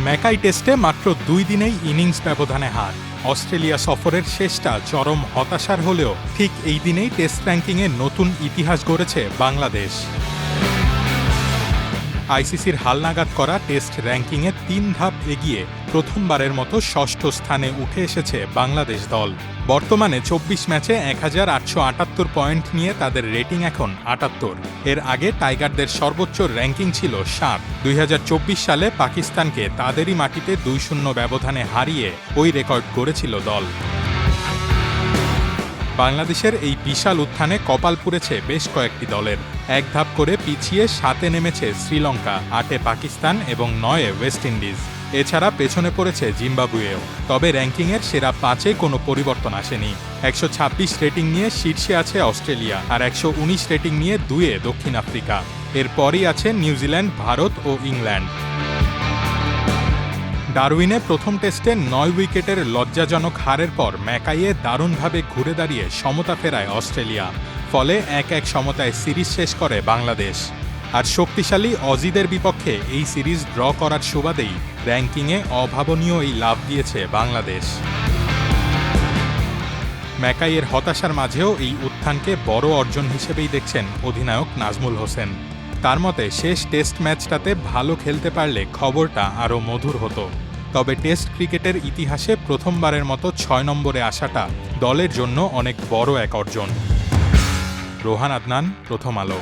Mackay টেস্টে মাত্র 2 দিনেই ইনিংস ব্যবধানে হার। অস্ট্রেলিয়া সফরের শেষটা চরম হতাশার হলেও ঠিক এই দিনেই টেস্ট র্যাঙ্কিংয়ে নতুন ইতিহাস গড়েছে বাংলাদেশ। আইসিসির হালনাগাদ করা টেস্ট র্যাঙ্কিংয়ে 3 ধাপ এগিয়ে প্রথমবারের মতো ষষ্ঠ স্থানে উঠে এসেছে বাংলাদেশ দল। বর্তমানে 24 ম্যাচে 1878 পয়েন্ট নিয়ে তাদের রেটিং এখন 78। এর আগে টাইগারদের সর্বোচ্চ র্যাঙ্কিং ছিল 7। 2024 সালে পাকিস্তানকে তাদেরই মাটিতে 2-0 ব্যবধানে হারিয়ে ওই রেকর্ড গড়েছিল দল। বাংলাদেশের এই বিশাল উত্থানে কপাল পুড়েছে বেশ কয়েকটি দলের। এক ধাপ করে পিছিয়ে 7-এ নেমেছে শ্রীলঙ্কা, 8-এ পাকিস্তান এবং 9-এ ওয়েস্ট ইন্ডিজ। এছাড়া পেছনে পড়েছে জিম্বাবুয়েও। তবে র্যাঙ্কিংয়ের সেরা 5-এ কোনো পরিবর্তন আসেনি। 126 রেটিং নিয়ে শীর্ষে আছে অস্ট্রেলিয়া, আর 119 রেটিং নিয়ে 2-এ দক্ষিণ আফ্রিকা। এরপরই আছে নিউজিল্যান্ড, ভারত ও ইংল্যান্ড। ডারউইনে প্রথম টেস্টে 9 উইকেটের লজ্জাজনক হারের পর ম্যাকাইয়ে দারুণভাবে ঘুরে দাঁড়িয়ে সমতা ফেরায় অস্ট্রেলিয়া। ফলে 1-1 সমতায় সিরিজ শেষ করে বাংলাদেশ। আর শক্তিশালী অজিদের বিপক্ষে এই সিরিজ ড্র করার সুবাদেই র্যাঙ্কিংয়ে অভাবনীয় এই লাভ দিয়েছে বাংলাদেশ। ম্যাকাইয়ের হতাশার মাঝেও এই উত্থানকে বড় অর্জন হিসেবেই দেখছেন অধিনায়ক নাজমুল হোসেন। তার মতে শেষ টেস্ট ম্যাচটাতে ভালো খেলতে পারলে খবরটা আরও মধুর হতো। তবে টেস্ট ক্রিকেটের ইতিহাসে প্রথমবারের মতো 6 নম্বরে আসাটা দলের জন্য অনেক বড় এক অর্জন। রোহান আদনান, প্রথম আলো।